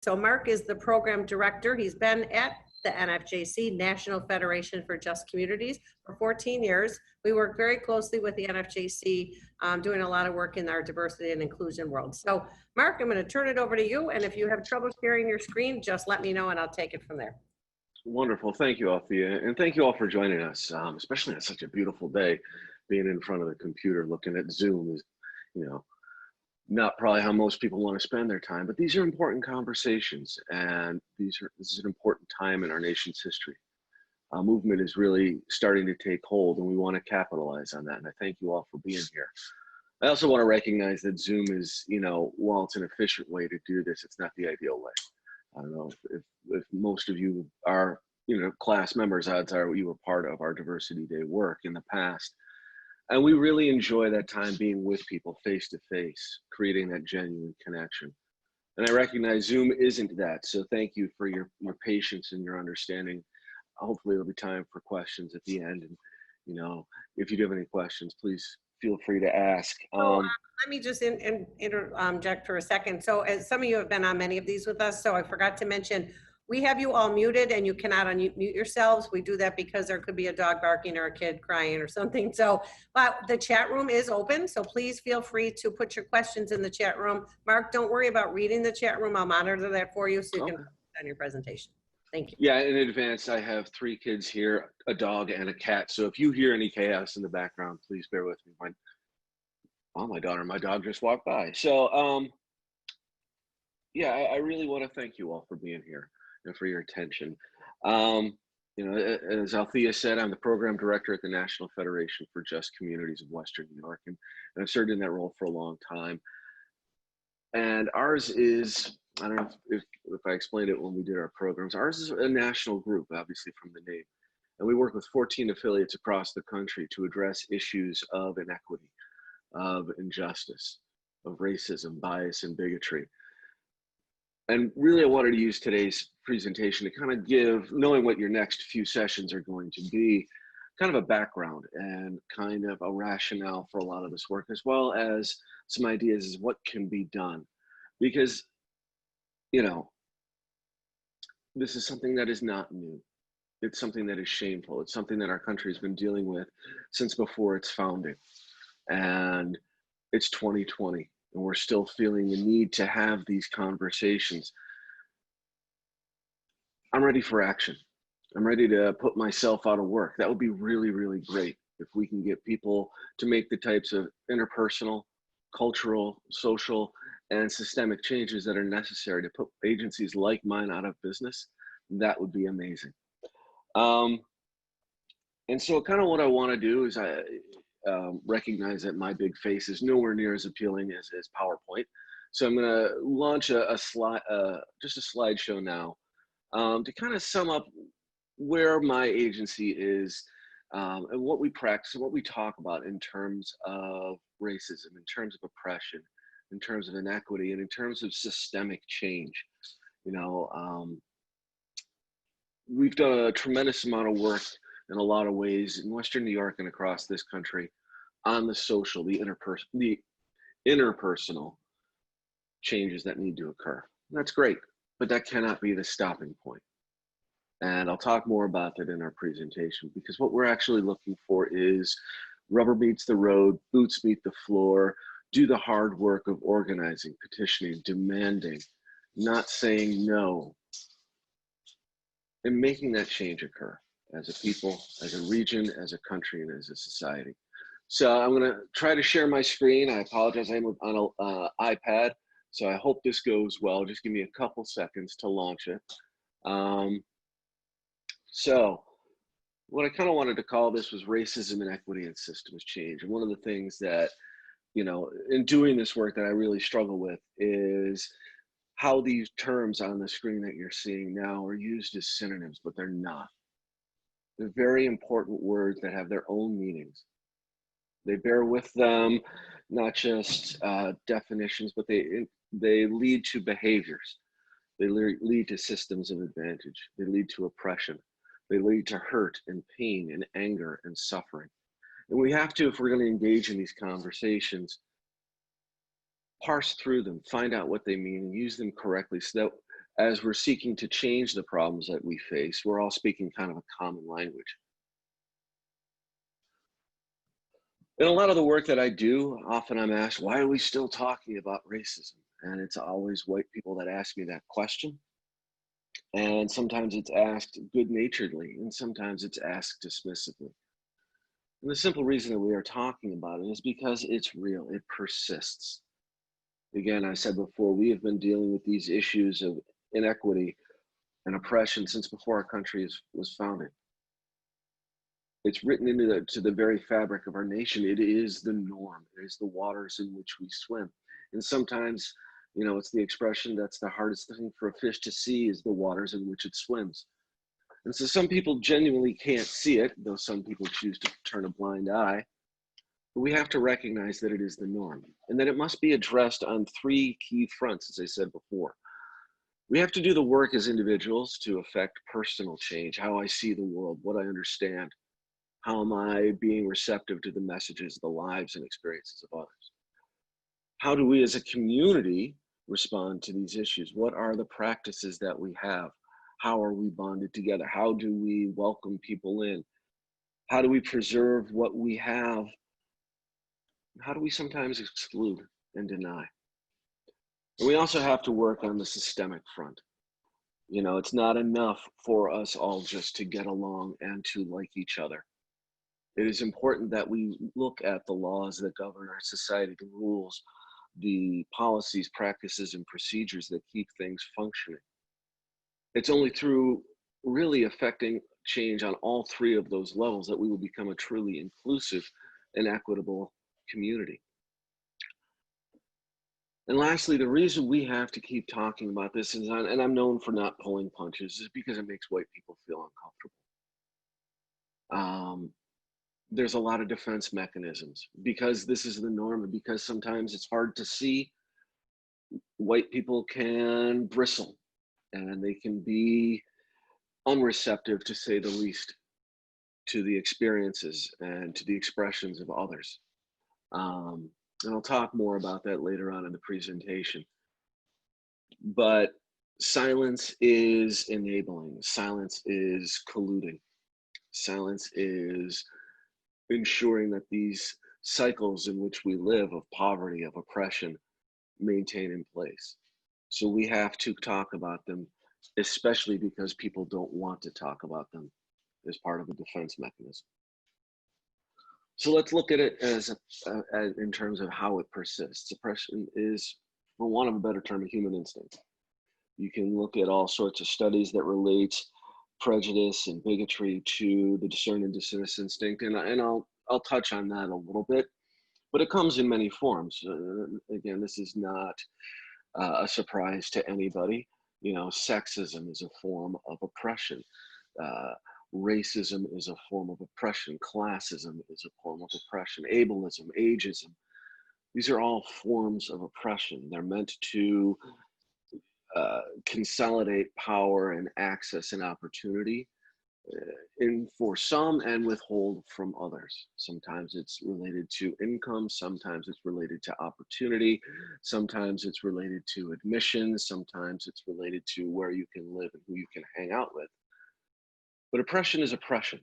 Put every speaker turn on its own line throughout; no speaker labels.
So Mark is the program director. He's been at the NFJC, National Federation for Just Communities, for 14 years. We work very closely with the NFJC, doing a lot of work in our diversity and inclusion world. So Mark, I'm going to turn it over to you. And if you have trouble sharing your screen, just let me know and I'll take it from there.
Wonderful. Thank you, Althea. And thank you all for joining us, especially on such a beautiful day. Being in front of the computer looking at Zoom is, not probably how most people want to spend their time, but these are important conversations, and this is an important time in our nation's history. Movement is really starting to take hold, and we want to capitalize on that. And I thank you all for being here. I also want to recognize that Zoom is, while it's an efficient way to do this, it's not the ideal way. I don't know if most of you are, class members, odds are you were part of our Diversity Day work in the past. And we really enjoy that time being with people face to face, creating that genuine connection. And I recognize Zoom isn't that. So thank you for your patience and your understanding. Hopefully there'll be time for questions at the end. And, if you do have any questions, please feel free to ask.
Let me just interject for a second. So as some of you have been on many of these with us, so I forgot to mention, we have you all muted and you cannot unmute yourselves. We do that because there could be a dog barking or a kid crying or something. So, but the chat room is open. So please feel free to put your questions in the chat room. Mark, don't worry about reading the chat room. I'll monitor that for you so you can put it on your presentation. Thank you.
Yeah, in advance, I have 3 kids here, a dog and a cat. So if you hear any chaos in the background, please bear with me. My daughter and my dog just walked by. So, yeah, I really want to thank you all for being here and for your attention. As Althea said, I'm the program director at the National Federation for Just Communities of Western New York, and I've served in that role for a long time. And ours is, I don't know if I explained it when we did our programs, ours is a national group, obviously from the name. And we work with 14 affiliates across the country to address issues of inequity, of injustice, of racism, bias, and bigotry. And really, I wanted to use today's presentation to kind of give, knowing what your next few sessions are going to be, kind of a background and kind of a rationale for a lot of this work, as well as some ideas as what can be done. Because, this is something that is not new. It's something that is shameful. It's something that our country has been dealing with since before its founding. And it's 2020. And we're still feeling the need to have these conversations. I'm ready for action. I'm ready to put myself out of work. That would be really, really great if we can get people to make the types of interpersonal, cultural, social, and systemic changes that are necessary to put agencies like mine out of business. That would be amazing. And so kind of what I want to do is recognize that my big face is nowhere near as appealing as PowerPoint. So I'm going to launch just a slideshow now to kind of sum up where my agency is and what we practice and what we talk about in terms of racism, in terms of oppression, in terms of inequity, and in terms of systemic change. We've done a tremendous amount of work in a lot of ways in Western New York and across this country on the social, the interpersonal changes that need to occur. That's great, but that cannot be the stopping point. And I'll talk more about that in our presentation, because what we're actually looking for is rubber meets the road, boots meet the floor, do the hard work of organizing, petitioning, demanding, not saying no, and making that change occur as a people, as a region, as a country, and as a society. So I'm going to try to share my screen. I apologize, I'm on an iPad, so I hope this goes well. Just give me a couple seconds to launch it. So what I kind of wanted to call this was racism, inequity, and systems change. And one of the things that, in doing this work that I really struggle with is how these terms on the screen that you're seeing now are used as synonyms, but they're not. They're very important words that have their own meanings. They bear with them not just definitions, but they lead to behaviors. They lead to systems of advantage. They lead to oppression. They lead to hurt and pain and anger and suffering. And we have to, if we're going to engage in these conversations, parse through them, find out what they mean, and use them correctly so that as we're seeking to change the problems that we face, we're all speaking kind of a common language. In a lot of the work that I do, often I'm asked, why are we still talking about racism? And it's always white people that ask me that question. And sometimes it's asked good-naturedly, and sometimes it's asked dismissively. And the simple reason that we are talking about it is because it's real, it persists. Again, I said before, we have been dealing with these issues of inequity and oppression since before our country was founded. It's written into the very fabric of our nation. It is the norm. It is the waters in which we swim. And sometimes, you know, it's the expression that's the hardest thing for a fish to see is the waters in which it swims. And so some people genuinely can't see it, though some people choose to turn a blind eye. But we have to recognize that it is the norm and that it must be addressed on three key fronts, as I said before. We have to do the work as individuals to affect personal change, how I see the world, what I understand. How am I being receptive to the messages, the lives and experiences of others? How do we as a community respond to these issues? What are the practices that we have? How are we bonded together? How do we welcome people in? How do we preserve what we have? How do we sometimes exclude and deny? And we also have to work on the systemic front. You know, it's not enough for us all just to get along and to like each other. It is important that we look at the laws that govern our society, the rules, the policies, practices, and procedures that keep things functioning. It's only through really affecting change on all three of those levels that we will become a truly inclusive and equitable community. And lastly, the reason we have to keep talking about this is, and I'm known for not pulling punches, is because it makes white people feel uncomfortable. There's a lot of defense mechanisms because this is the norm and because sometimes it's hard to see. White people can bristle and they can be unreceptive, to say the least, to the experiences and to the expressions of others. And I'll talk more about that later on in the presentation. But silence is enabling, silence is colluding, silence is ensuring that these cycles in which we live of poverty, of oppression, maintain in place. So we have to talk about them, especially because people don't want to talk about them as part of a defense mechanism. So let's look at it as in terms of how it persists. Oppression is, for want of a better term, a human instinct. You can look at all sorts of studies that relates prejudice and bigotry to the discern and dismiss instinct, and I'll touch on that a little bit, but it comes in many forms. Again, this is not a surprise to anybody. You know, sexism is a form of oppression. Racism is a form of oppression. Classism is a form of oppression. Ableism, ageism, these are all forms of oppression. They're meant to consolidate power and access and opportunity for some and withhold from others. Sometimes it's related to income, sometimes it's related to opportunity, sometimes it's related to admissions, sometimes it's related to where you can live and who you can hang out with. But oppression is oppression,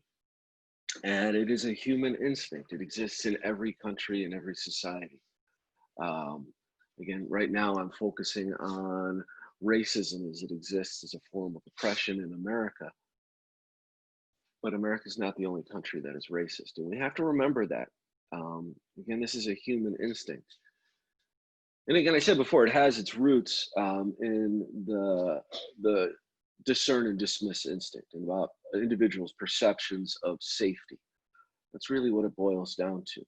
and it is a human instinct. It exists in every country and every society. Again, right now I'm focusing on racism as it exists as a form of oppression in America. But America is not the only country that is racist, and we have to remember that. Again, this is a human instinct. And again, I said before, it has its roots in the discern and dismiss instinct and about individuals' perceptions of safety. That's really what it boils down to.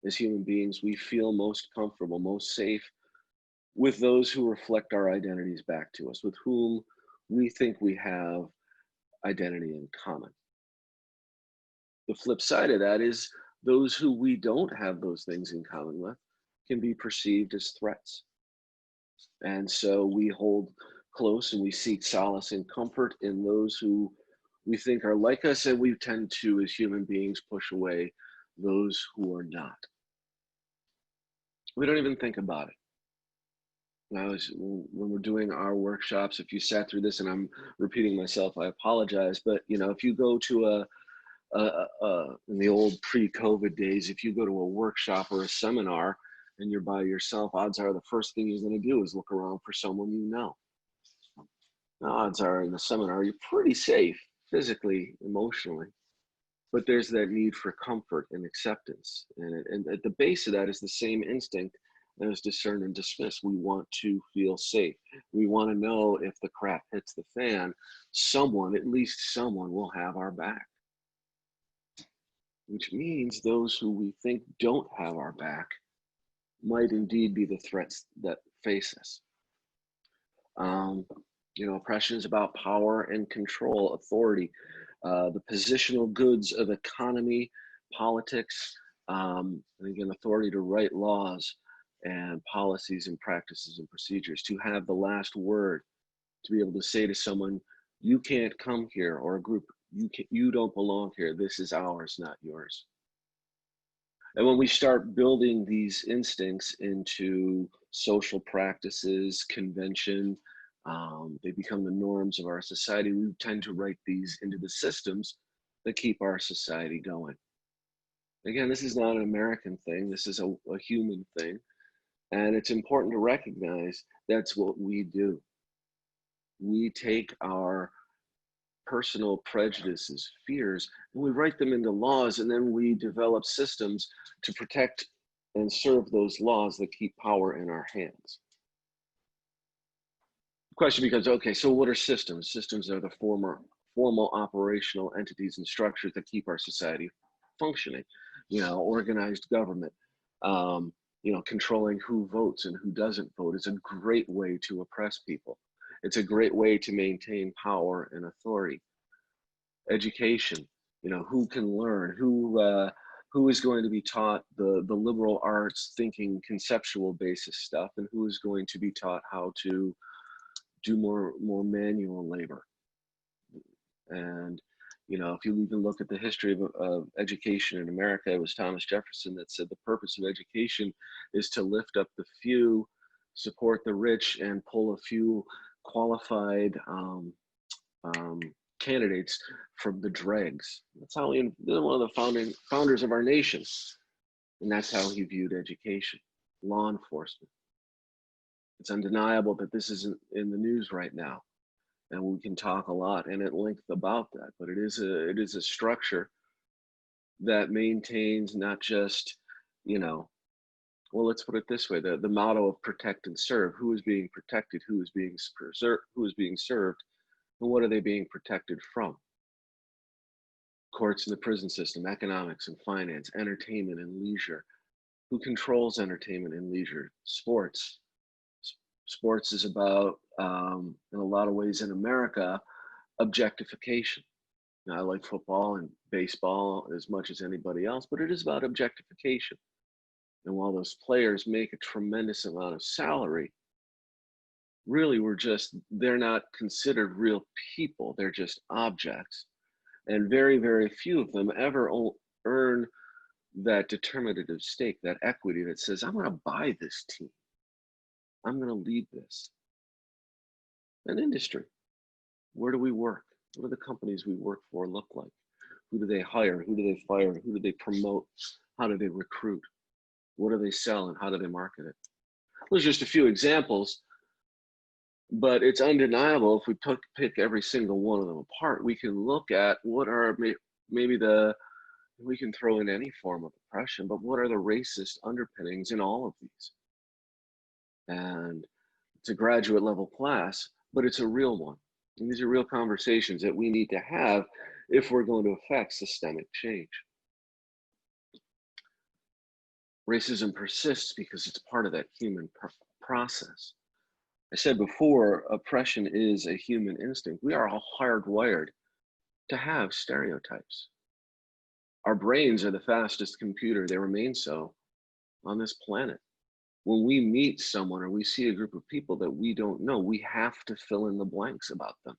As human beings, we feel most comfortable, most safe with those who reflect our identities back to us, with whom we think we have identity in common. The flip side of that is those who we don't have those things in common with can be perceived as threats. And so we hold close and we seek solace and comfort in those who we think are like us, and we tend to, as human beings, push away those who are not. We don't even think about it. When we're doing our workshops, if you sat through this, and I'm repeating myself, I apologize, but if you go to in the old pre-COVID days, if you go to a workshop or a seminar and you're by yourself, odds are the first thing you're going to do is look around for someone you know. Now, odds are in the seminar, you're pretty safe physically, emotionally, but there's that need for comfort and acceptance. And at the base of that is the same instinct as discern and dismiss. We want to feel safe. We want to know if the crap hits the fan, someone, at least someone, will have our back. Which means those who we think don't have our back might indeed be the threats that face us. Oppression is about power and control, authority, the positional goods of economy, politics, and again, authority to write laws and policies and practices and procedures, to have the last word, to be able to say to someone, you can't come here, or a group, you don't belong here. This is ours, not yours. And when we start building these instincts into social practices, convention, they become the norms of our society. We tend to write these into the systems that keep our society going. Again, this is not an American thing. This is a human thing. And it's important to recognize that's what we do. We take our personal prejudices, fears, and we write them into laws, and then we develop systems to protect and serve those laws that keep power in our hands. The question becomes, okay, so what are systems? Systems are the formal operational entities and structures that keep our society functioning. Organized government, controlling who votes and who doesn't vote is a great way to oppress people. It's a great way to maintain power and authority. Education, who can learn, who is going to be taught the liberal arts thinking conceptual basis stuff, and who is going to be taught how to do more manual labor. And if you even look at the history of education in America, it was Thomas Jefferson that said the purpose of education is to lift up the few, support the rich, and pull a few qualified candidates from the dregs. That's how he, one of the founders of our nation, and that's how he viewed education, law enforcement. It's undeniable that this isn't in the news right now, and we can talk a lot and at length about that. But it is a structure that maintains not just, well, let's put it this way: the motto of protect and serve. Who is being protected? Who is being preserved? Who is being served? And what are they being protected from? Courts and the prison system, economics and finance, entertainment and leisure. Who controls entertainment and leisure? Sports. Sports is about, in a lot of ways in America, objectification. Now, I like football and baseball as much as anybody else, but it is about objectification. And while those players make a tremendous amount of salary, really they're not considered real people. They're just objects. And very, very few of them ever earn that determinative stake, that equity that says, I'm going to buy this team. I'm going to lead this. An industry. Where do we work? What do the companies we work for look like? Who do they hire? Who do they fire? Who do they promote? How do they recruit? What do they sell and how do they market it? There's just a few examples, but it's undeniable if we pick every single one of them apart, we can look at what are we can throw in any form of oppression, but what are the racist underpinnings in all of these? And it's a graduate level class, but it's a real one. And these are real conversations that we need to have if we're going to affect systemic change. Racism persists because it's part of that human process. I said before, oppression is a human instinct. We are all hardwired to have stereotypes. Our brains are the fastest computer, they remain so, on this planet. When we meet someone or we see a group of people that we don't know, we have to fill in the blanks about them.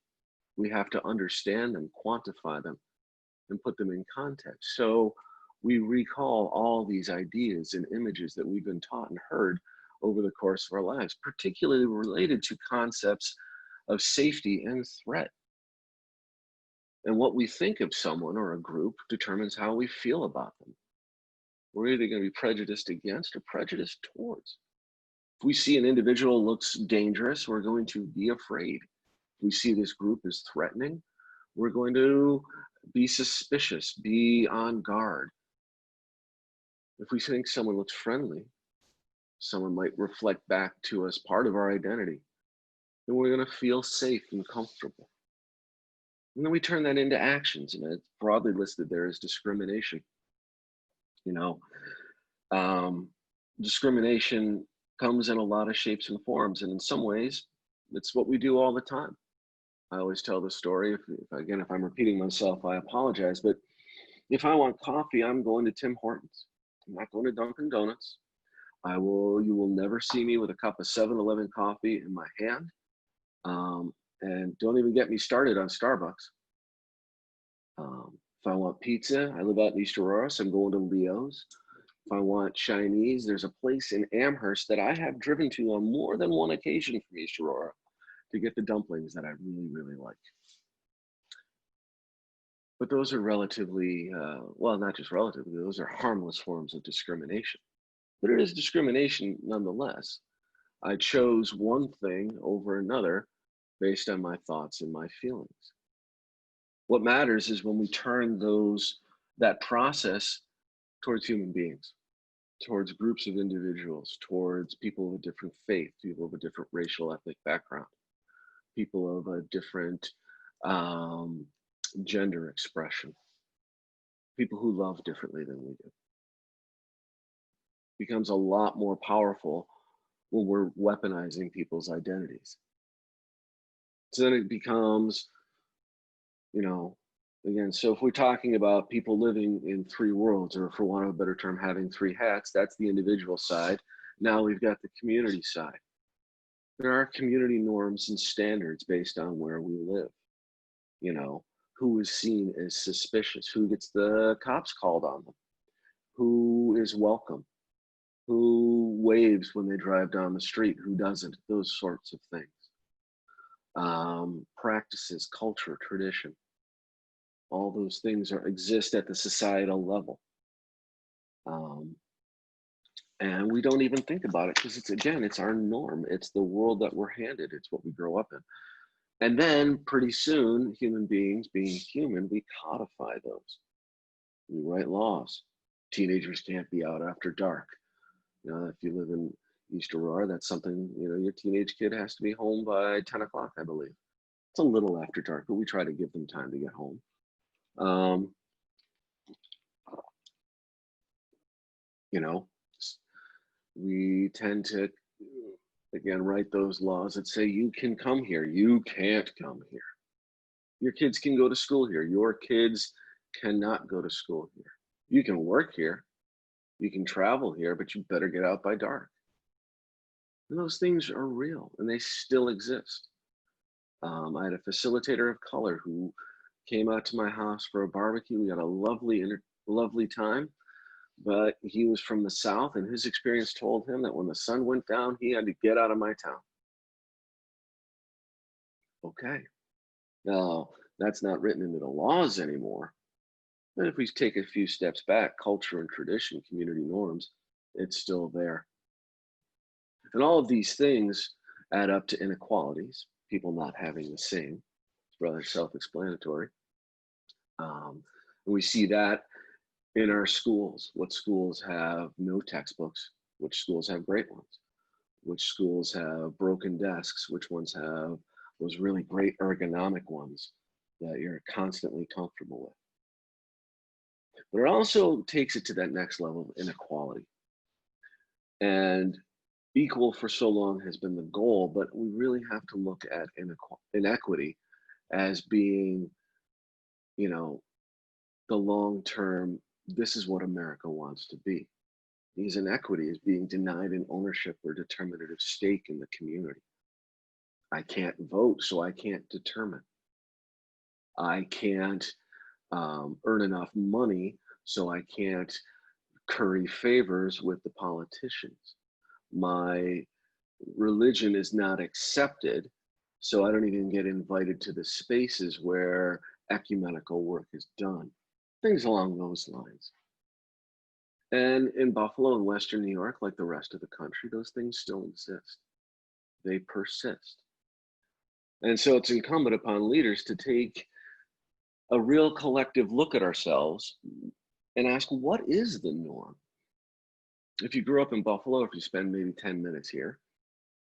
We have to understand them, quantify them, and put them in context. So we recall all these ideas and images that we've been taught and heard over the course of our lives, particularly related to concepts of safety and threat. And what we think of someone or a group determines how we feel about them. We're either going to be prejudiced against or prejudiced towards. If we see an individual looks dangerous, we're going to be afraid. If we see this group as threatening, we're going to be suspicious, be on guard. If we think someone looks friendly, someone might reflect back to us part of our identity, then we're going to feel safe and comfortable. And then we turn that into actions, and it's broadly listed there as discrimination. You know, discrimination comes in a lot of shapes and forms, and in some ways, it's what we do all the time. I always tell the story. If I'm repeating myself, I apologize. But if I want coffee, I'm going to Tim Hortons. I'm not going to Dunkin' Donuts. You will never see me with a cup of 7-Eleven coffee in my hand. And don't even get me started on Starbucks. If I want pizza, I live out in East Aurora, so I'm going to Leo's. If I want Chinese, there's a place in Amherst that I have driven to on more than one occasion from East Aurora to get the dumplings that I really, really like. But those are relatively, well, not just relatively, those are harmless forms of discrimination. But it is discrimination nonetheless. I chose one thing over another based on my thoughts and my feelings. What matters is when we turn that process towards human beings, towards groups of individuals, towards people of a different faith, people of a different racial, ethnic background, people of a different gender expression, people who love differently than we do. It becomes a lot more powerful when we're weaponizing people's identities. So then it becomes, again, so if we're talking about people living in three worlds, or for want of a better term, having three hats, that's the individual side. Now we've got the community side. There are community norms and standards based on where we live. Who is seen as suspicious, who gets the cops called on them, who is welcome, who waves when they drive down the street, who doesn't, those sorts of things. Practices, culture, tradition, all those things exist at the societal level. And we don't even think about it because it's our norm. It's the world that we're handed. It's what we grow up in. And then pretty soon, human beings being human, we codify those. We write laws. Teenagers can't be out after dark. If you live in East Aurora, that's something, your teenage kid has to be home by 10 o'clock, I believe. It's a little after dark, but we try to give them time to get home. We tend to, again, write those laws that say you can come here, you can't come here. Your kids can go to school here. Your kids cannot go to school here. You can work here, you can travel here, but you better get out by dark. And those things are real and they still exist. I had a facilitator of color who came out to my house for a barbecue. We had a lovely time, but he was from the South, and his experience told him that when the sun went down, he had to get out of my town. Okay. Now, that's not written into the laws anymore. But if we take a few steps back, culture and tradition, community norms, it's still there. And all of these things add up to inequalities, people not having the same. It's rather self-explanatory. And we see that in our schools. What schools have no textbooks, which schools have great ones, which schools have broken desks, which ones have those really great ergonomic ones that you're constantly comfortable with. But it also takes it to that next level of inequality. And equal for so long has been the goal, but we really have to look at inequity as being, the long-term, this is what America wants to be. Because inequity is being denied an ownership or determinative stake in the community. I can't vote, so I can't determine. I can't earn enough money, so I can't curry favors with the politicians. My religion is not accepted, so I don't even get invited to the spaces where ecumenical work is done. Things along those lines. And in Buffalo and Western New York, like the rest of the country, those things still exist. They persist. And so it's incumbent upon leaders to take a real collective look at ourselves and ask, what is the norm? If you grew up in Buffalo, if you spend maybe 10 minutes here,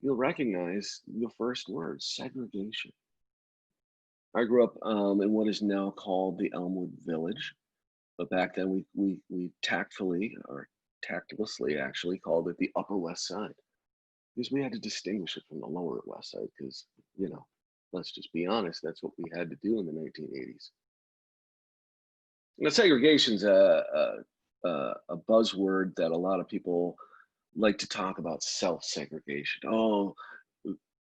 you'll recognize the first word, segregation. I grew up in what is now called the Elmwood Village, but back then we tactfully, or tactlessly actually, called it the Upper West Side, because we had to distinguish it from the Lower West Side, because, you know, let's just be honest, that's what we had to do in the 1980s. Now, segregation's a buzzword that a lot of people like to talk about, self-segregation. Oh,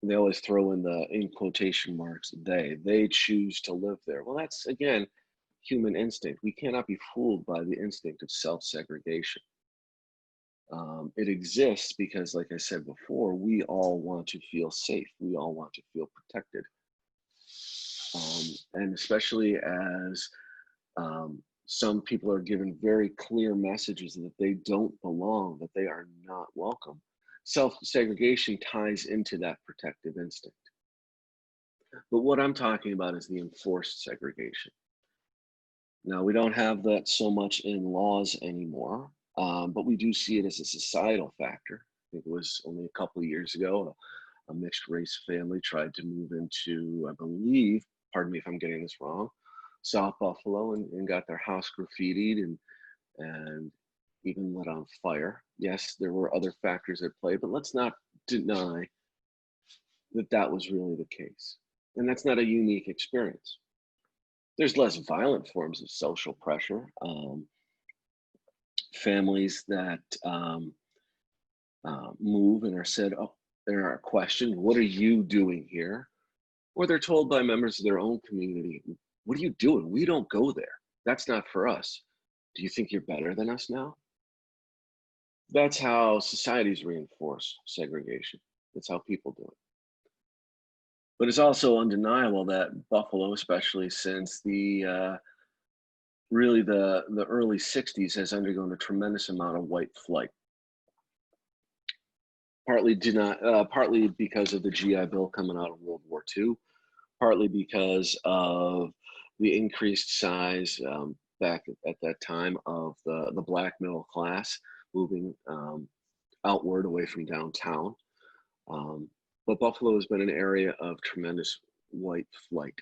they always throw in quotation marks, they choose to live there. Well, that's, again, human instinct. We cannot be fooled by the instinct of self-segregation. It exists because, like I said before, we all want to feel safe. We all want to feel protected. And especially as some people are given very clear messages that they don't belong, that they are not welcome. Self-segregation ties into that protective instinct. But what I'm talking about is the enforced segregation. Now, we don't have that so much in laws anymore, but we do see it as a societal factor. I think it was only a couple of years ago, a mixed race family tried to move into, I believe, pardon me if I'm getting this wrong, South Buffalo, and got their house graffitied and even lit on fire. Yes, there were other factors at play, but let's not deny that that was really the case. And that's not a unique experience. There's less violent forms of social pressure. Families that move and are said, oh, they are questioned, what are you doing here? Or they're told by members of their own community, what are you doing? We don't go there. That's not for us. Do you think you're better than us now? That's how societies reinforce segregation. That's how people do it. But it's also undeniable that Buffalo, especially since the really the early 60s, has undergone a tremendous amount of white flight. Partly because of the GI Bill coming out of World War II, partly because of the increased size back at that time of the Black middle class moving outward away from downtown. But Buffalo has been an area of tremendous white flight.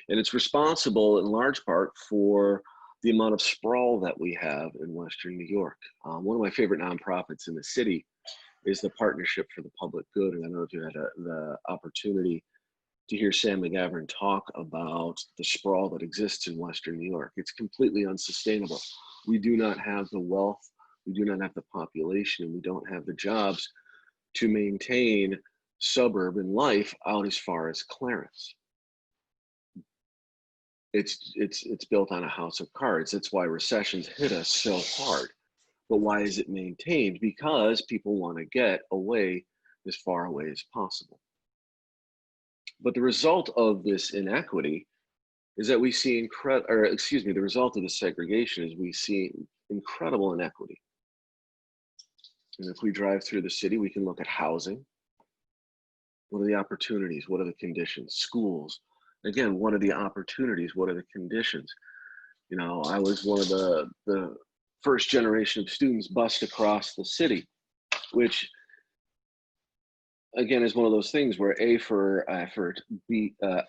And it's responsible in large part for the amount of sprawl that we have in Western New York. One of my favorite nonprofits in the city is the Partnership for the Public Good. And I don't know if you had the opportunity to hear Sam McGavern talk about the sprawl that exists in Western New York. It's completely unsustainable. We do not have the wealth, we do not have the population, and we don't have the jobs to maintain suburban life out as far as Clarence. It's built on a house of cards. That's why recessions hit us so hard. But why is it maintained? Because people want to get away as far away as possible. But the result of this inequity is that we see the result of the segregation is we see incredible inequity. And if we drive through the city, we can look at housing. What are the opportunities? What are the conditions? Schools. Again, what are the opportunities? What are the conditions? You know, I was one of the first generation of students bused across the city, which again is one of those things where A for effort,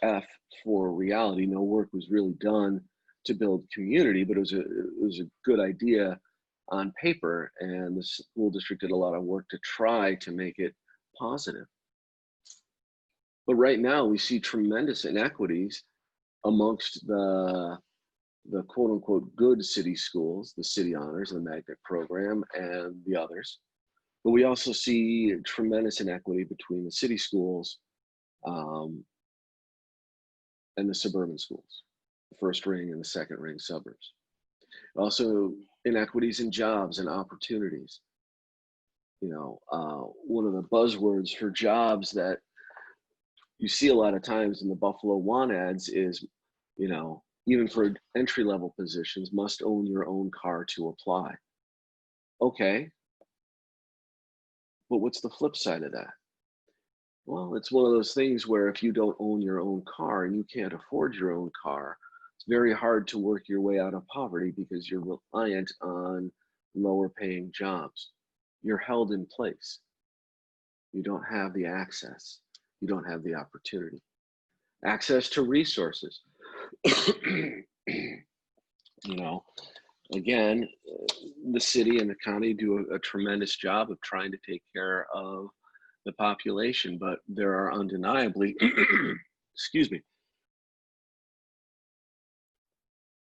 F for reality. No work was really done to build community, but it was a good idea on paper, and the school district did a lot of work to try to make it positive. But right now we see tremendous inequities amongst the quote unquote good city schools, the city honors, the magnet program, and the others. But we also see tremendous inequity between the city schools and the suburban schools, the first ring and the second ring suburbs. Also inequities in jobs and opportunities. one of the buzzwords for jobs that you see a lot of times in the Buffalo Want ads is, even for entry level positions, must own your own car to apply. Okay, but what's the flip side of that? Well, it's one of those things where if you don't own your own car and you can't afford your own car, it's very hard to work your way out of poverty because you're reliant on lower paying jobs. You're held in place. You don't have the access. You don't have the opportunity. Access to resources. you know, Again, the city and the county do a tremendous job of trying to take care of the population, but there are undeniably, excuse me,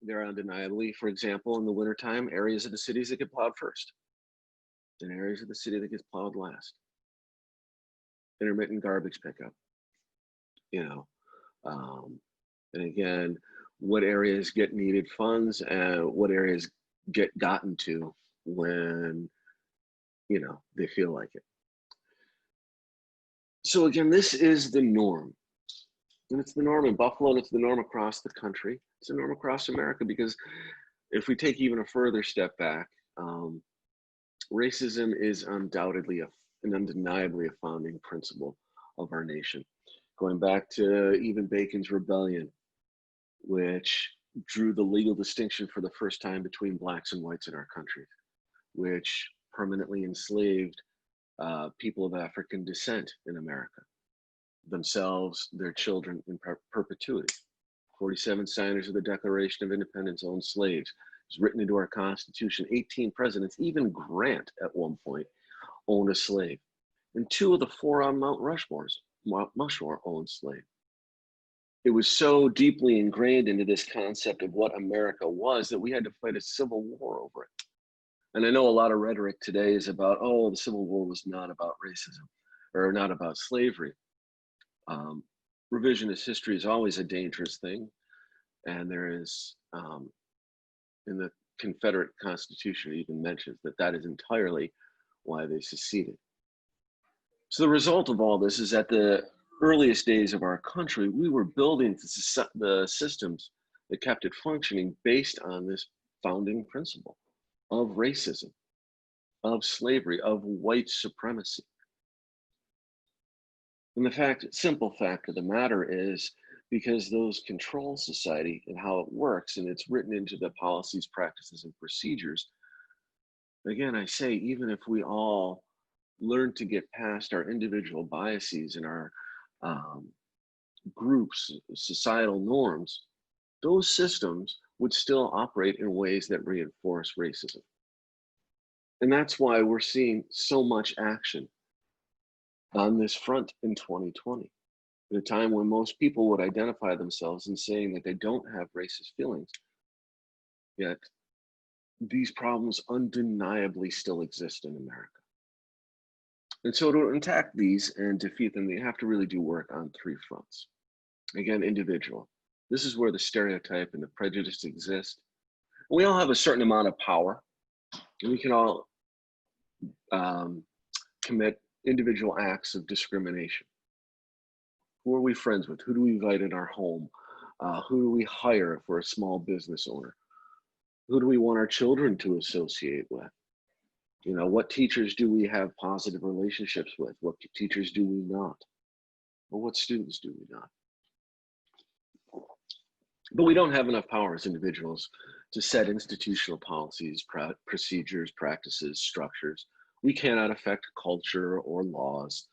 there are undeniably, for example, in the wintertime, areas of the cities that get plowed first and areas of the city that gets plowed last. Intermittent garbage pickup, you know, and again, what areas get needed funds and what areas get gotten to when, they feel like it. So again, this is the norm. And it's the norm in Buffalo, and it's the norm across the country. It's the norm across America, because if we take even a further step back, racism is undoubtedly and undeniably a founding principle of our nation. Going back to even Bacon's Rebellion, which drew the legal distinction for the first time between blacks and whites in our country, which permanently enslaved people of African descent in America, themselves, their children in perpetuity. 47 signers of the Declaration of Independence owned slaves. It's written into our Constitution. 18 presidents, even Grant at one point, owned a slave. And 2 of the 4 on Mount Rushmore owned slaves. It was so deeply ingrained into this concept of what America was that we had to fight a civil war over it. And I know a lot of rhetoric today is about, oh, the Civil War was not about racism or not about slavery. Revisionist history is always a dangerous thing. And there is, in the Confederate Constitution, it even mentions that that is entirely why they seceded. So the result of all this is at the earliest days of our country, we were building the systems that kept it functioning based on this founding principle of racism, of slavery, of white supremacy. And the simple fact of the matter is, because those control society and how it works, and it's written into the policies, practices, and procedures, again, I say, even if we all learn to get past our individual biases and our groups, societal norms, those systems would still operate in ways that reinforce racism. And that's why we're seeing so much action on this front in 2020, at a time when most people would identify themselves in saying that they don't have racist feelings. Yet these problems undeniably still exist in America. And so to attack these and defeat them, you have to really do work on 3 fronts. Again, individual. This is where the stereotype and the prejudice exist. We all have a certain amount of power, and we can all commit individual acts of discrimination. Who are we friends with? Who do we invite in our home? Who do we hire if we're a small business owner? Who do we want our children to associate with? What teachers do we have positive relationships with? What teachers do we not? Or what students do we not? But we don't have enough power as individuals to set institutional policies, procedures, practices, structures. We cannot affect culture or laws.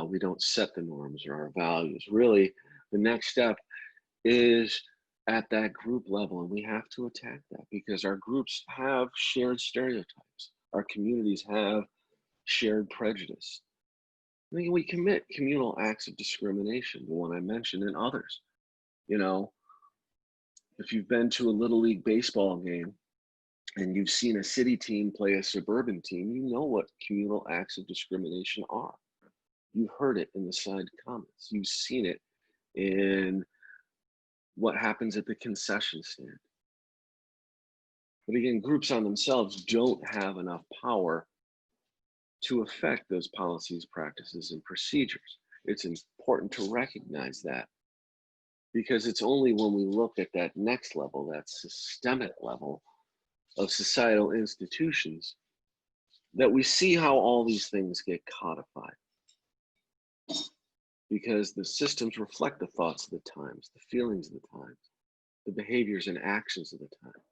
We don't set the norms or our values. Really, the next step is at that group level, and we have to attack that because our groups have shared stereotypes. Our communities have shared prejudice. I mean, we commit communal acts of discrimination, the one I mentioned, and others. If you've been to a Little League baseball game and you've seen a city team play a suburban team, you know what communal acts of discrimination are. You've heard it in the side comments. You've seen it in what happens at the concession stand. But again, groups on themselves don't have enough power to affect those policies, practices, and procedures. It's important to recognize that, because it's only when we look at that next level, that systemic level of societal institutions, that we see how all these things get codified. Because the systems reflect the thoughts of the times, the feelings of the times, the behaviors and actions of the time.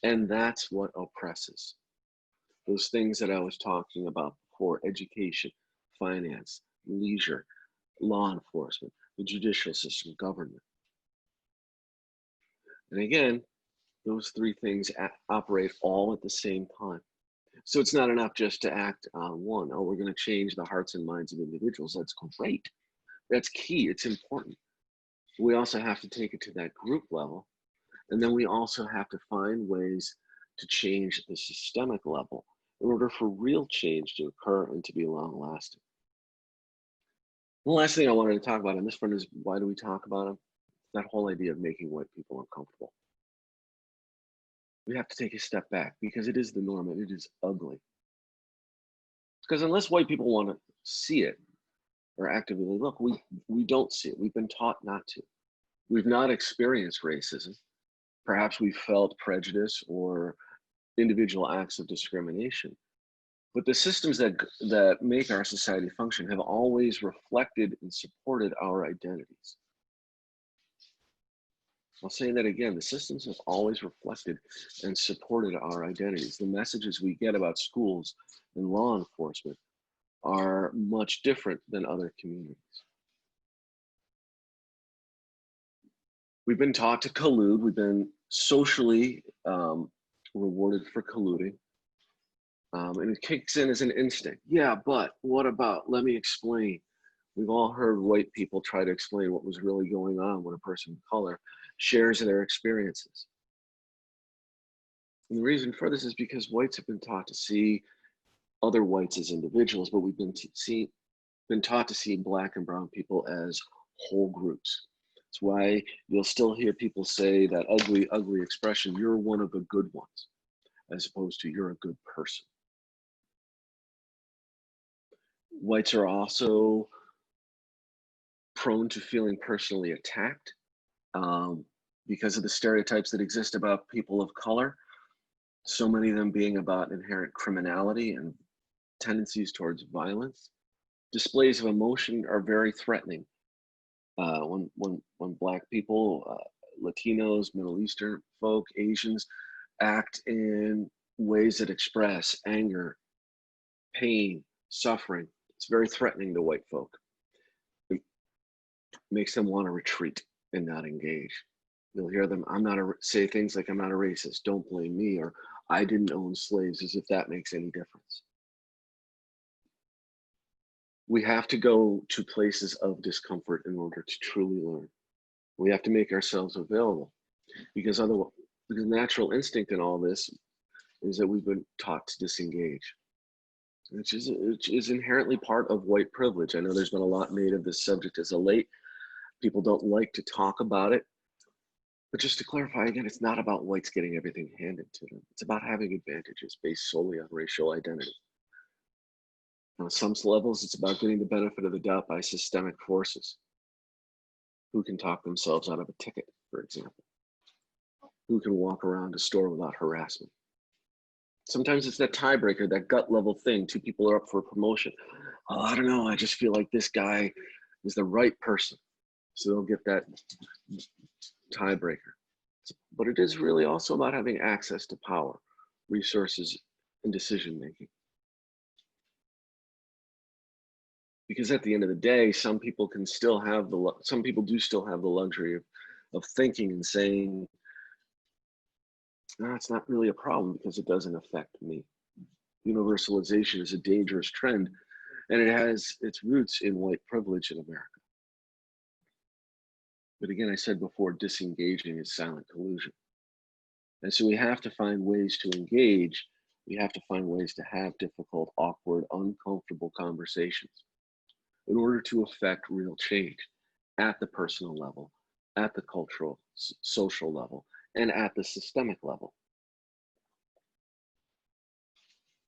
And that's what oppresses. Those things that I was talking about before: education, finance, leisure, law enforcement, the judicial system, government. And again, those three things operate all at the same time. So it's not enough just to act on one. Oh, we're going to change the hearts and minds of individuals. That's great. That's key. It's important. We also have to take it to that group level. And then we also have to find ways to change the systemic level in order for real change to occur and to be long lasting. The last thing I wanted to talk about on this front is, why do we talk about them? That whole idea of making white people uncomfortable. We have to take a step back, because it is the norm and it is ugly. Because unless white people want to see it or actively look, we don't see it. We've been taught not to. We've not experienced racism. Perhaps we felt prejudice or individual acts of discrimination. But the systems that make our society function have always reflected and supported our identities. I'll say that again: the systems have always reflected and supported our identities. The messages we get about schools and law enforcement are much different than other communities. We've been taught to collude. We've been socially rewarded for colluding. And it kicks in as an instinct. Yeah, but what about? Let me explain. We've all heard white people try to explain what was really going on when a person of color shares their experiences. And the reason for this is because whites have been taught to see other whites as individuals, but we've been taught to see Black and brown people as whole groups. That's why you'll still hear people say that ugly expression: you're one of the good ones, as opposed to you're a good person. Whites are also prone to feeling personally attacked because of the stereotypes that exist about people of color, so many of them being about inherent criminality and tendencies towards violence. Displays of emotion are very threatening. When Black people, Latinos, Middle Eastern folk, Asians act in ways that express anger, pain, suffering, it's very threatening to white folk. It makes them want to retreat and not engage. You'll hear them say things like, "I'm not a racist, don't blame me," or "I didn't own slaves," as if that makes any difference. We have to go to places of discomfort in order to truly learn. We have to make ourselves available, because otherwise, the natural instinct in all this is that we've been taught to disengage, which is inherently part of white privilege. I know there's been a lot made of this subject as of late. People don't like to talk about it. But just to clarify again, it's not about whites getting everything handed to them. It's about having advantages based solely on racial identity. On some levels, it's about getting the benefit of the doubt by systemic forces who can talk themselves out of a ticket, for example, who can walk around a store without harassment. Sometimes it's that tiebreaker, that gut level thing. Two people are up for a promotion. Oh, I don't know, I just feel like this guy is the right person. So they'll get that tiebreaker. But it is really also about having access to power, resources, and decision making. Because at the end of the day, some people do still have the luxury of thinking and saying, "No, it's not really a problem because it doesn't affect me." Universalization is a dangerous trend, and it has its roots in white privilege in America. But again, I said before, disengaging is silent collusion. And so we have to find ways to engage. We have to find ways to have difficult, awkward, uncomfortable conversations in order to affect real change at the personal level, at the cultural, social level, and at the systemic level.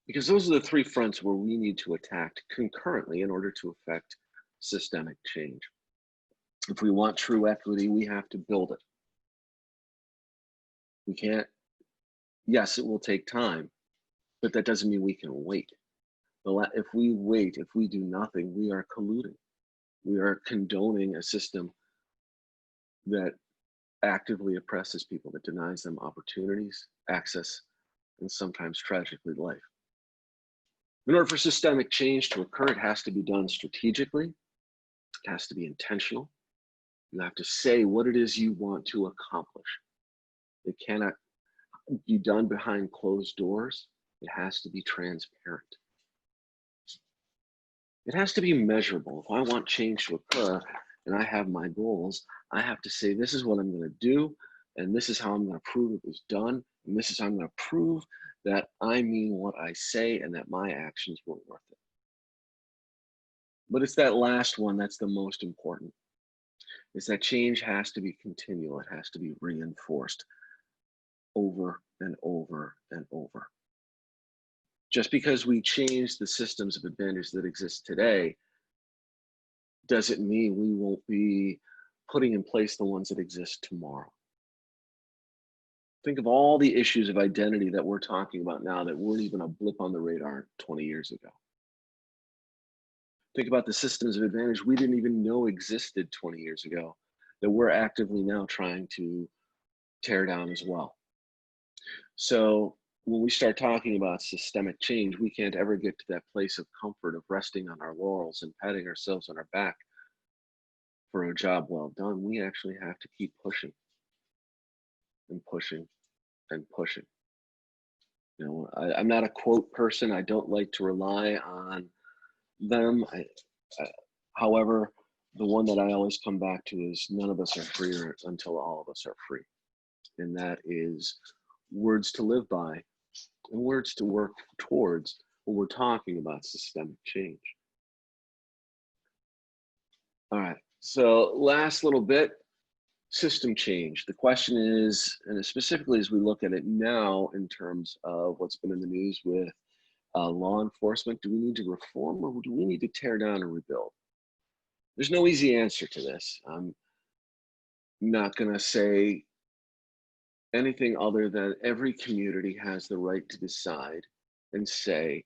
Because those are the three fronts where we need to attack concurrently in order to affect systemic change. If we want true equity, we have to build it. We can't, yes, it will take time, but that doesn't mean we can wait. If we wait, if we do nothing, we are colluding. We are condoning a system that actively oppresses people, that denies them opportunities, access, and sometimes tragically life. In order for systemic change to occur, it has to be done strategically. It has to be intentional. You have to say what it is you want to accomplish. It cannot be done behind closed doors. It has to be transparent. It has to be measurable. If I want change to occur and I have my goals, I have to say, this is what I'm going to do, and this is how I'm going to prove it was done, and this is how I'm going to prove that I mean what I say and that my actions were worth it. But it's that last one that's the most important. Is that change has to be continual. It has to be reinforced over and over and over. Just because we change the systems of advantage that exist today doesn't mean we won't be putting in place the ones that exist tomorrow. Think of all the issues of identity that we're talking about now that weren't even a blip on the radar 20 years ago. Think about the systems of advantage we didn't even know existed 20 years ago that we're actively now trying to tear down as well. So when we start talking about systemic change, we can't ever get to that place of comfort of resting on our laurels and patting ourselves on our back for a job well done. We actually have to keep pushing and pushing and pushing. You know, I'm not a quote person. I don't like to rely on them. However, the one that I always come back to is none of us are freer until all of us are free. And that is words to live by and words to work towards when we're talking about systemic change. All right, so last little bit, system change. The question is, and specifically as we look at it now in terms of what's been in the news with law enforcement, do we need to reform or do we need to tear down and rebuild? There's no easy answer to this. I'm not gonna say anything other than every community has the right to decide and say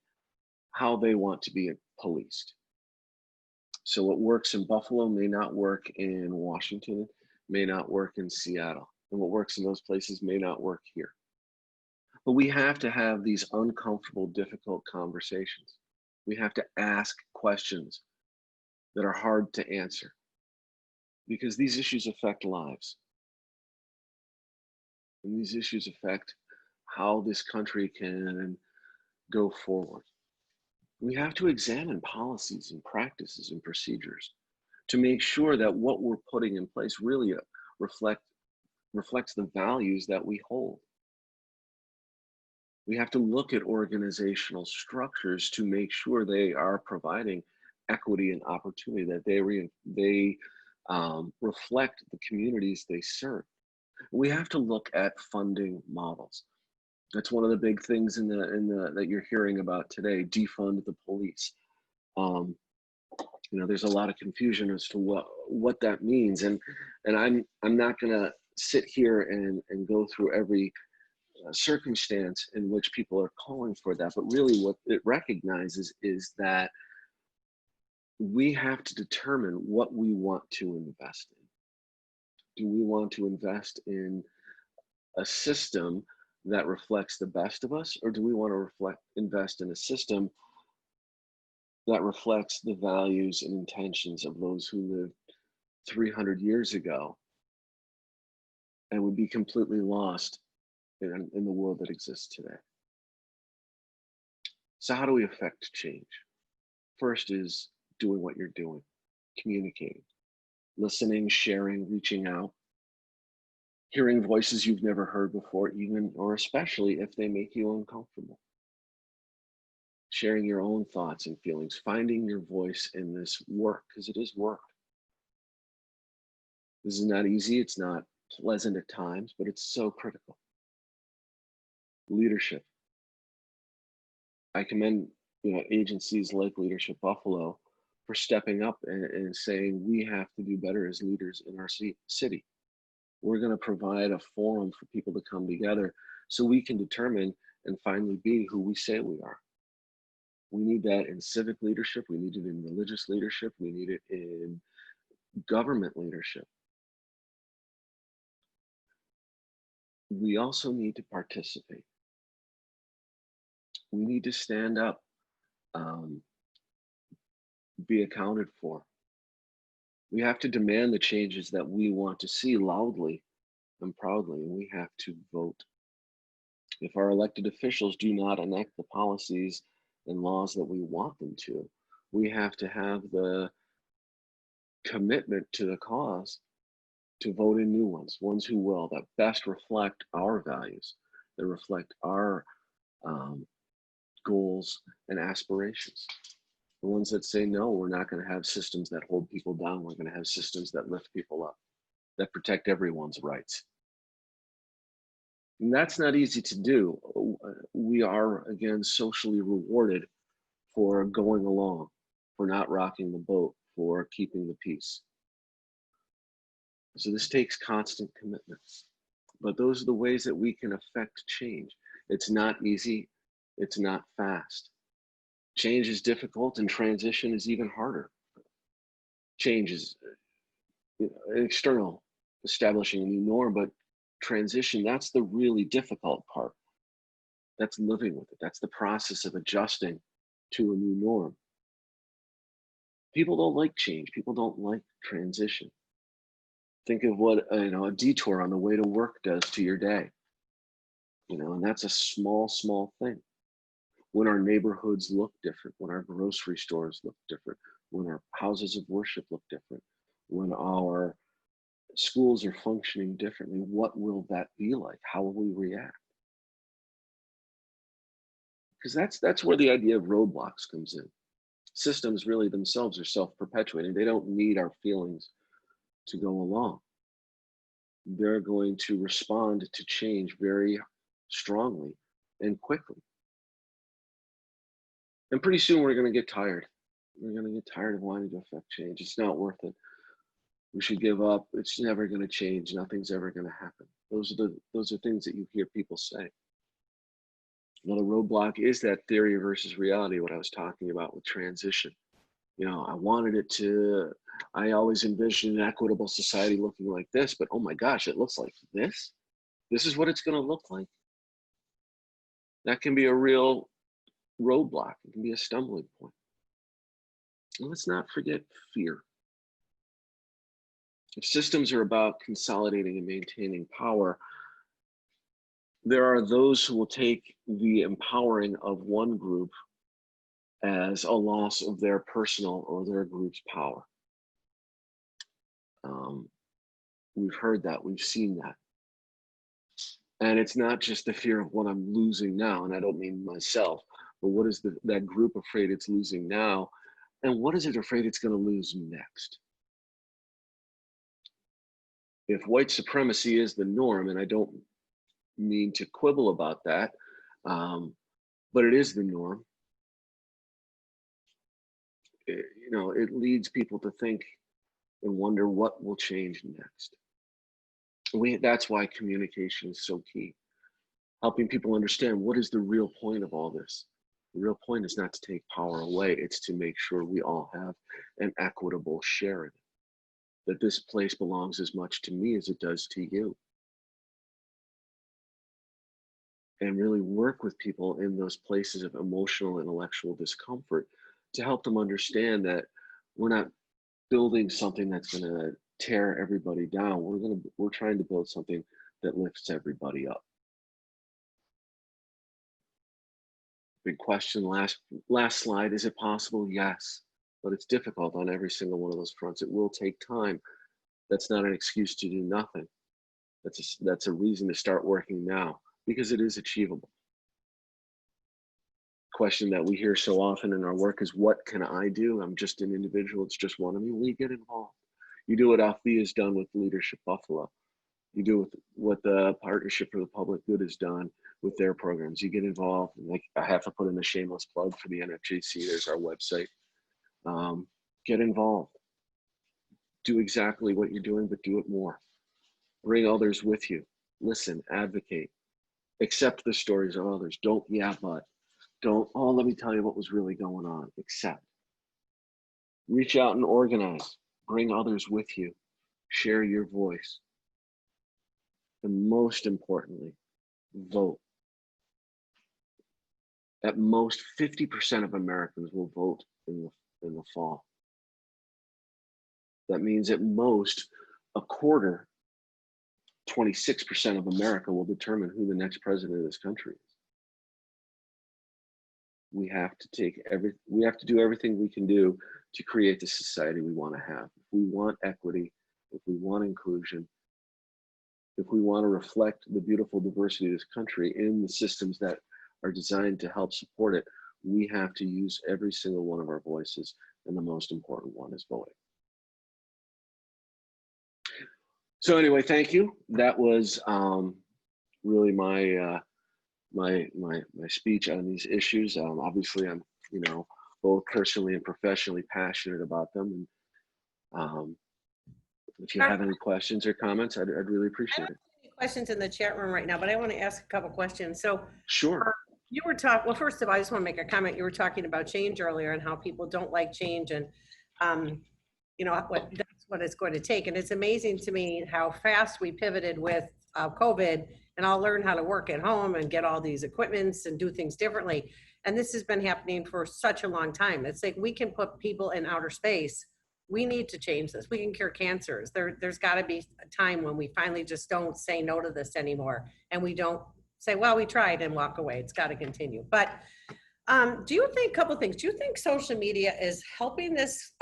how they want to be policed. So what works in Buffalo may not work in Washington, may not work in Seattle, and what works in those places may not work here. But we have to have these uncomfortable, difficult conversations. We have to ask questions that are hard to answer because these issues affect lives. And these issues affect how this country can go forward. We have to examine policies and practices and procedures to make sure that what we're putting in place really reflects the values that we hold. We have to look at organizational structures to make sure they are providing equity and opportunity, that they reflect the communities they serve. We have to look at funding models. That's one of the big things that you're hearing about today. Defund the police. You know, there's a lot of confusion as to what that means, and I'm not gonna sit here and go through every circumstance in which people are calling for that, but really what it recognizes is that we have to determine what we want to invest in. Do we want to invest in a system that reflects the best of us, or do we want to invest in a system that reflects the values and intentions of those who lived 300 years ago and would be completely lost in the world that exists today? So how do we affect change? First is doing what you're doing, communicating, listening, sharing, reaching out, hearing voices you've never heard before, even or especially if they make you uncomfortable. Sharing your own thoughts and feelings, finding your voice in this work, because it is work. This is not easy, it's not pleasant at times, but it's so critical. Leadership. I commend, agencies like Leadership Buffalo for stepping up and saying we have to do better as leaders in our city. We're going to provide a forum for people to come together so we can determine and finally be who we say we are. We need that in civic leadership. We need it in religious leadership. We need it in government leadership. We also need to participate. We need to stand up, be accounted for. We have to demand the changes that we want to see loudly and proudly, and we have to vote. If our elected officials do not enact the policies and laws that we want them to, we have to have the commitment to the cause to vote in new ones who will, that best reflect our values, that reflect our goals and aspirations. The ones that say, no, we're not going to have systems that hold people down. We're going to have systems that lift people up, that protect everyone's rights. And that's not easy to do. We are, again, socially rewarded for going along, for not rocking the boat, for keeping the peace. So this takes constant commitment. But those are the ways that we can affect change. It's not easy. It's not fast. Change is difficult, and transition is even harder. Change is external, establishing a new norm, but transition, that's the really difficult part. That's living with it. That's the process of adjusting to a new norm. People don't like change. People don't like transition. Think of what a detour on the way to work does to your day. And that's a small thing. When our neighborhoods look different, when our grocery stores look different, when our houses of worship look different, when our schools are functioning differently, what will that be like? How will we react? Because that's where the idea of roadblocks comes in. Systems really themselves are self-perpetuating. They don't need our feelings to go along. They're going to respond to change very strongly and quickly. And pretty soon we're going to get tired. We're going to get tired of wanting to affect change. It's not worth it. We should give up. It's never going to change. Nothing's ever going to happen. Those are things that you hear people say. Another roadblock is that theory versus reality, what I was talking about with transition. I always envisioned an equitable society looking like this, but oh my gosh, it looks like this. This is what it's going to look like. That can be a real roadblock. It can be a stumbling point. And let's not forget fear. If systems are about consolidating and maintaining power, there are those who will take the empowering of one group as a loss of their personal or their group's power. We've heard that, we've seen that. And it's not just the fear of what I'm losing now, and I don't mean myself, but what is that group afraid it's losing now, and what is it afraid it's going to lose next? If white supremacy is the norm, and I don't mean to quibble about that, but it is the norm, it leads people to think and wonder what will change next. That's why communication is so key. Helping people understand what is the real point of all this. The real point is not to take power away, it's to make sure we all have an equitable share in it. That this place belongs as much to me as it does to you. And really work with people in those places of emotional, intellectual discomfort to help them understand that we're not building something that's going to tear everybody down. We're trying to build something that lifts everybody up. Big question, last slide. Is it possible? Yes, but it's difficult on every single one of those fronts. It will take time. That's not an excuse to do nothing. That's a reason to start working now, because it is achievable. Question that we hear so often in our work is, what can I do? I'm just an individual. It's just one of me. We get involved. You do what Althea has done with Leadership Buffalo. You do with what the Partnership for the Public Good has done with their programs. You get involved, and like, I have to put in a shameless plug for the NFJC. There's our website. Get involved. Do exactly what you're doing, but do it more. Bring others with you. Listen, advocate, accept the stories of others. Don't, yeah, but don't, oh, let me tell you what was really going on. Accept. Reach out and organize. Bring others with you. Share your voice. And most importantly, vote. At most, 50% of Americans will vote in the fall. That means at most, a quarter, 26% of America will determine who the next president of this country is. We have to do everything we can do to create the society we want to have. If we want equity, if we want inclusion, if we want to reflect the beautiful diversity of this country in the systems that are designed to help support it, we have to use every single one of our voices, and the most important one is voting. So anyway, thank you. That was really my speech on these issues. Obviously, I'm both personally and professionally passionate about them. And if you have any questions or comments, I'd really appreciate it.
Questions in the chat room right now, but I want to ask a couple questions. So
sure.
You were talking, well, first of all, I just want to make a comment. You were talking about change earlier and how people don't like change, and that's what it's going to take. And it's amazing to me how fast we pivoted with COVID, and I'll learn how to work at home and get all these equipments and do things differently. And this has been happening for such a long time. It's like, we can put people in outer space. We need to change this. We can cure cancers. There's got to be a time when we finally just don't say no to this anymore, and we don't say, well, we tried, and walk away. It's got to continue. But do you think, a couple of things, do you think social media is helping this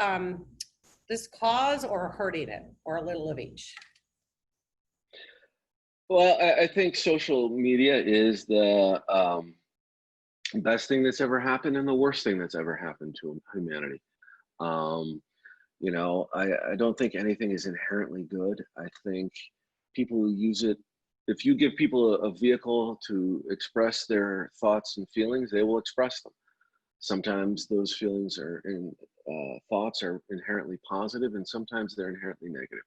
this cause, or hurting it, or a little of each?
Well, I think social media is the best thing that's ever happened and the worst thing that's ever happened to humanity. I don't think anything is inherently good. I think people who use it, if you give people a vehicle to express their thoughts and feelings, they will express them. Sometimes those feelings thoughts are inherently positive, and sometimes they're inherently negative.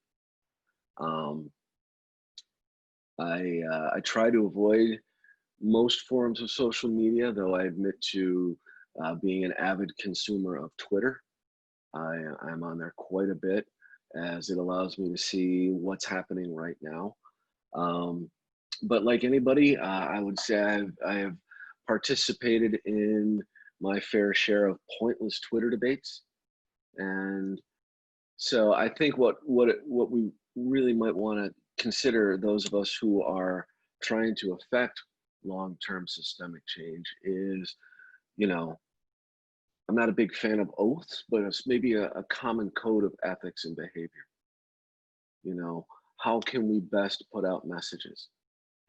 I try to avoid most forms of social media, though I admit to being an avid consumer of Twitter. I'm on there quite a bit, as it allows me to see what's happening right now. But like anybody, I would say I have participated in my fair share of pointless Twitter debates. And so I think what we really might want to consider, those of us who are trying to affect long-term systemic change, is, I'm not a big fan of oaths, but it's maybe a common code of ethics and behavior. How can we best put out messages?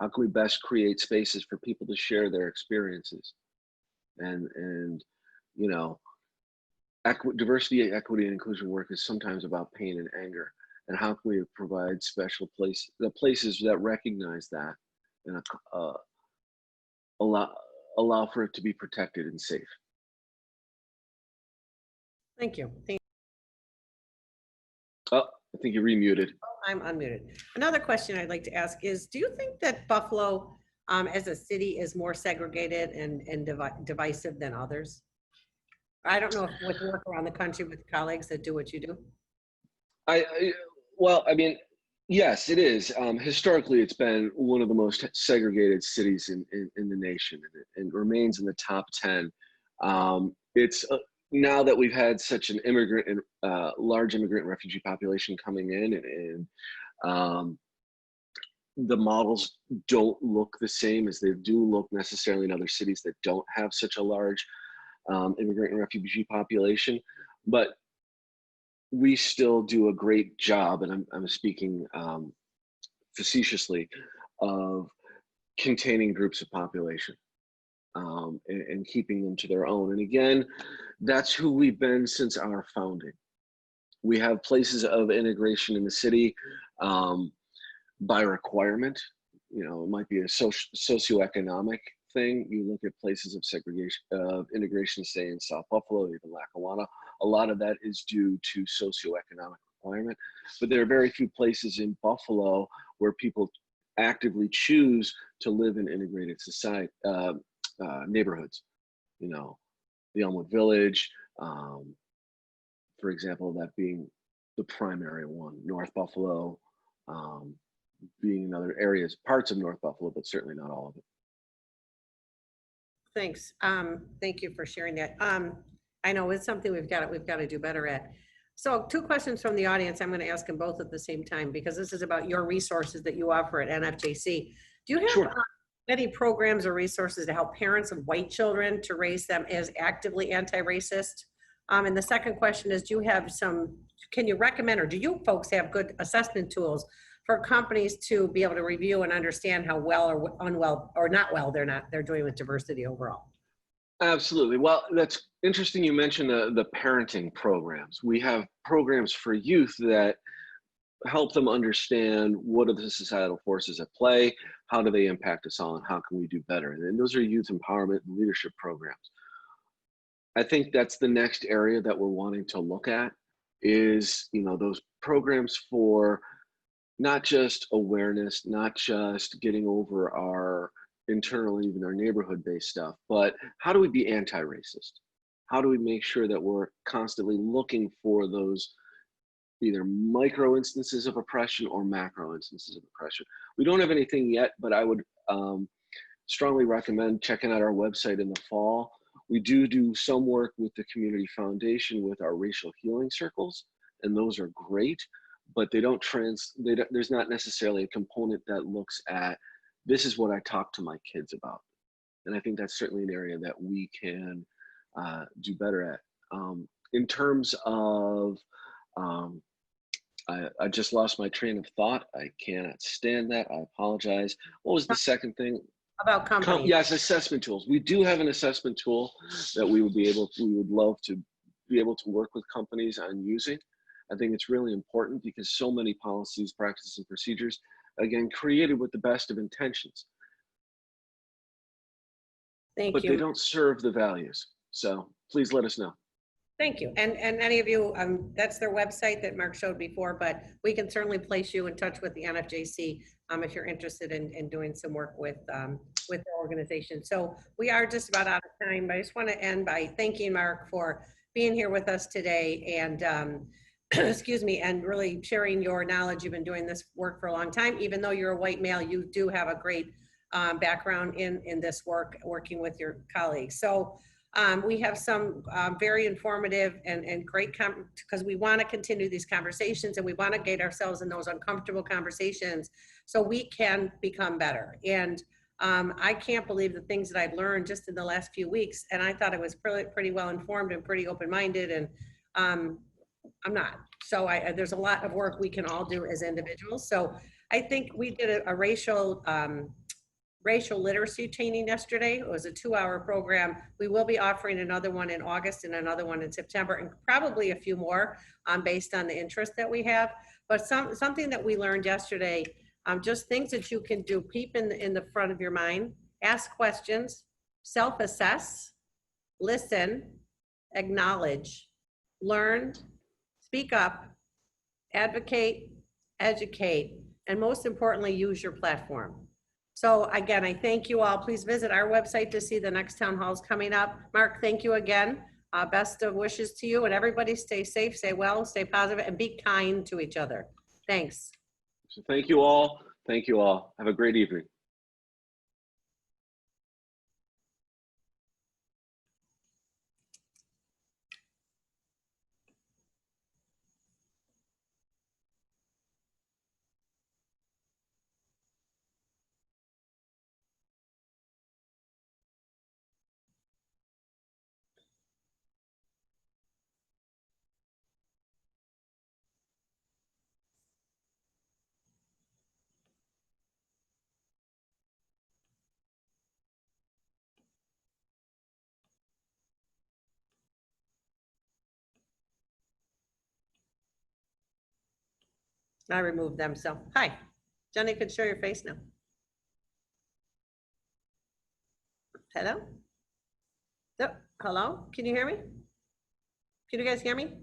How can we best create spaces for people to share their experiences? And diversity, equity, and inclusion work is sometimes about pain and anger. And how can we provide special places that recognize that and allow for it to be protected and safe?
Thank you.
Oh, I think you're remuted.
I'm unmuted. Another question I'd like to ask is, do you think that Buffalo as a city is more segregated and divisive than others? I don't know if with work around the country with colleagues that do what you do.
Well, I mean, yes, it is. Historically, it's been one of the most segregated cities in the nation, and remains in the top 10. It's now that we've had such an large immigrant and refugee population coming in, and the models don't look the same as they do look necessarily in other cities that don't have such a large immigrant and refugee population. But we still do a great job, and I'm speaking facetiously, of containing groups of population and keeping them to their own. And again, that's who we've been since our founding. We have places of integration in the city. by requirement. You know, it might be a socioeconomic thing. You look at places of segregation, integration, say in South Buffalo, even Lackawanna. A lot of that is due to socioeconomic requirement, but there are very few places in Buffalo where people actively choose to live in integrated society neighborhoods. You know, the Elmwood Village, for example, that being the primary one. North Buffalo being in other areas, parts of North Buffalo, but certainly not all of it.
Thanks. Thank you for sharing that. I know it's something we've got to do better at. So 2 questions from the audience. I'm going to ask them both at the same time because this is about your resources that you offer at NFJC. Do you have
Sure.
any programs or resources to help parents of white children to raise them as actively anti-racist? And the second question is, do you have can you recommend, or do you folks have good assessment tools for companies to be able to review and understand how well or unwell or not well they're doing with diversity overall?
Absolutely. Well, that's interesting you mentioned the parenting programs. We have programs for youth that help them understand what are the societal forces at play, how do they impact us all, and how can we do better? And those are youth empowerment and leadership programs. I think that's the next area that we're wanting to look at is, you know, those programs for not just awareness, not just getting over our internal, even our neighborhood-based stuff, but how do we be anti-racist? How do we make sure that we're constantly looking for those either micro instances of oppression or macro instances of oppression? We don't have anything yet, but I would strongly recommend checking out our website in the fall. We do some work with the Community Foundation with our racial healing circles, and those are great, but they don't there's not necessarily a component that looks at, this is what I talk to my kids about. And I think that's certainly an area that we can do better at. In terms of, I just lost my train of thought. I cannot stand that. I apologize. What was the second thing?
About companies.
Yes, assessment tools. We do have an assessment tool that we would love to be able to work with companies on using. I think it's really important because so many policies, practices, and procedures, again, created with the best of intentions.
Thank you.
They don't serve the values. So please let us know.
Thank you. And any of you, that's their website that Mark showed before, but we can certainly place you in touch with the NFJC if you're interested in doing some work with the organization. So we are just about out of time, but I just want to end by thanking Mark for being here with us today and excuse me, and really sharing your knowledge. You've been doing this work for a long time. Even though you're a white male, you do have a great background in this work, working with your colleagues. So we have some very informative and great, because we want to continue these conversations and we want to get ourselves in those uncomfortable conversations so we can become better. And I can't believe the things that I've learned just in the last few weeks. And I thought I was pretty well informed and pretty open-minded, and I'm not. So there's a lot of work we can all do as individuals. So I think we did a racial literacy training yesterday. It was a 2-hour program. We will be offering another one in August and another one in September, and probably a few more based on the interest that we have. But something that we learned yesterday, just things that you can do, keep in the front of your mind, ask questions, self-assess, listen, acknowledge, learn, speak up, advocate, educate, and most importantly, use your platform. So again, I thank you all. Please visit our website to see the next town halls coming up. Mark, thank you again. Best of wishes to you, and everybody stay safe, stay well, stay positive, and be kind to each other. Thanks.
So thank you all. Thank you all. Have a great evening.
I removed them, so hi. Jenny could show your face now. Hello? Oh, hello? Can you hear me? Can you guys hear me?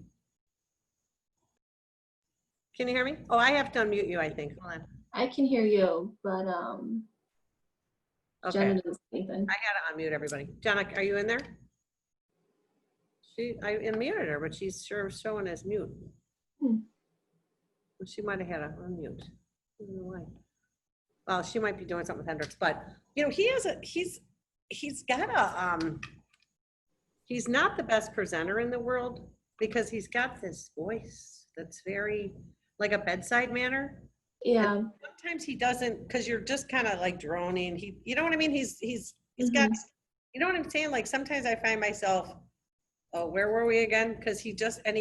Can you hear me? Oh, I have to unmute you, I think. Hold on.
I can hear you, but
Okay,
Jenna doesn't say anything.
I gotta unmute everybody. Jenna, are you in there? I unmuted her, but she's sure showing as mute.
Hmm.
Well, she might have had a unmute. I don't know why. Well, she might be doing something with Hendrix, but you know, he's got a, he's not the best presenter in the world because he's got this voice that's very like a bedside manner.
Yeah.
And sometimes he doesn't, because you're just kind of like droning. You know what I mean? He's got, you know what I'm saying? Like sometimes I find myself, oh, where were we again? Because he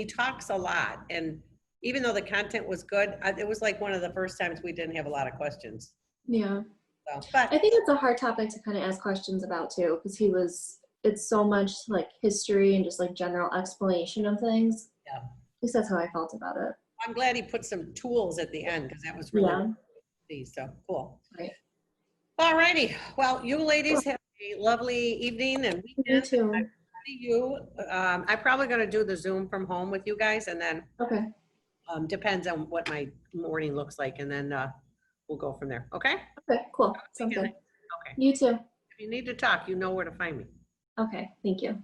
talks a lot. And even though the content was good, it was like one of the first times we didn't have a lot of questions.
Yeah.
So, but
I think it's a hard topic to kind of ask questions about too, because it's so much like history and just like general explanation of things.
Yeah.
At least that's how I felt about it.
I'm glad he put some tools at the end because that was really so cool.
Right.
All righty. Well, you ladies have a lovely evening and weekend.
Me too.
See you. I'm probably going to do the Zoom from home with you guys, and then
Okay.
depends on what my morning looks like, and then we'll go from there. Okay?
Okay, cool. Sounds good.
Okay.
You too.
If you need to talk, you know where to find me.
Okay, thank you.